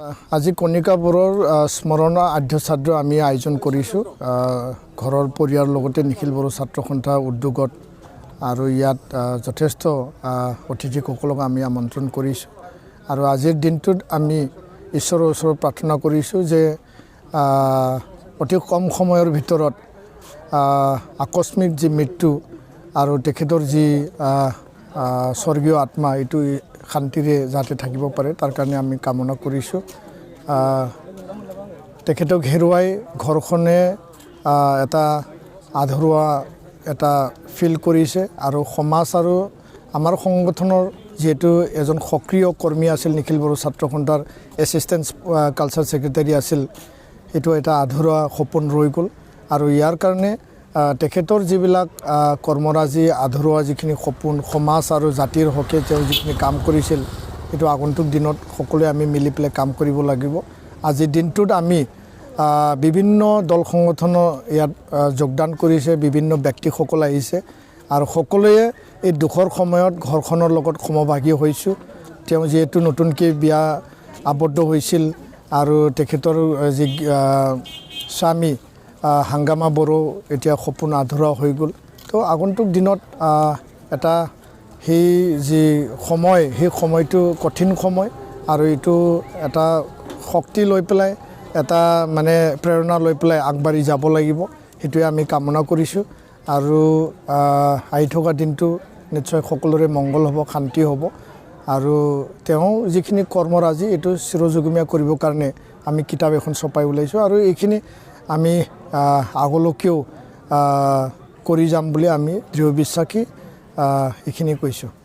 আজি কণিকাপুৰৰ স্মৰণ আদ্যশ্ৰাদ্ধ আমি আয়োজন কৰিছোঁ ঘৰৰ পৰিয়ালৰ লগতে নিখিল বড়ো ছাত্ৰ সন্থা উদ্যোগত আৰু ইয়াত যথেষ্ট অতিথিসকলক আমি আমন্ত্ৰণ কৰিছোঁ আৰু আজিৰ দিনটোত আমি ঈশ্বৰৰ ওচৰত প্ৰাৰ্থনা কৰিছোঁ যে অতি কম সময়ৰ ভিতৰত আকস্মিক যি মৃত্যু আৰু তেখেতৰ যি স্বৰ্গীয় আত্মা এইটো শান্তিৰে যাতে থাকিব পাৰে তাৰ কাৰণে আমি কামনা কৰিছোঁ তেখেতক হেৰুৱাই ঘৰখনে এটা আধৰুৱা এটা ফিল কৰিছে আৰু সমাজ আৰু আমাৰ সংগঠনৰ যেহেতু এজন সক্ৰিয় কৰ্মী আছিল নিখিল বড়ো ছাত্ৰ সন্থাৰ এছিষ্টেণ্ট কালচাৰ ছেক্ৰেটাৰী আছিল এইটো এটা আধৰুৱা সপোন ৰৈ গ'ল আৰু ইয়াৰ কাৰণে তেখেতৰ যিবিলাক কৰ্মৰাজি আধৰুৱা যিখিনি সপোন সমাজ আৰু জাতিৰ হকে তেওঁ যিখিনি কাম কৰিছিল এইটো আগন্তুক দিনত সকলোৱে আমি মিলি পেলাই কাম কৰিব লাগিব আজিৰ দিনটোত আমি বিভিন্ন দল সংগঠনৰ ইয়াত যোগদান কৰিছে বিভিন্ন ব্যক্তিসকল আহিছে আৰু সকলোৱে এই দুখৰ সময়ত ঘৰখনৰ লগত সমভাগী হৈছোঁ তেওঁ যেহেতু নতুনকৈ বিয়া আবদ্ধ হৈছিল আৰু তেখেতৰ যি স্বামী হাংগামা বড়ো এতিয়া সপোন আধৰুৱা হৈ গ'ল তো আগন্তুক দিনত এটা সেই যি সময় সেই সময়টো কঠিন সময় আৰু এইটো এটা শক্তি লৈ পেলাই এটা মানে প্ৰেৰণা লৈ পেলাই আগবাঢ়ি যাব লাগিব সেইটোৱে আমি কামনা কৰিছোঁ আৰু আহি থকা দিনটো নিশ্চয় সকলোৰে মংগল হ'ব শান্তি হ'ব আৰু তেওঁ যিখিনি কৰ্মৰাজি এইটো চিৰযুগমীয়া কৰিবৰ কাৰণে আমি কিতাপ এখন ছপাই ওলাইছোঁ আৰু এইখিনি আমি আগলৈকেও কৰি যাম বুলি আমি দৃঢ় বিশ্বাসী এইখিনি কৈছোঁ।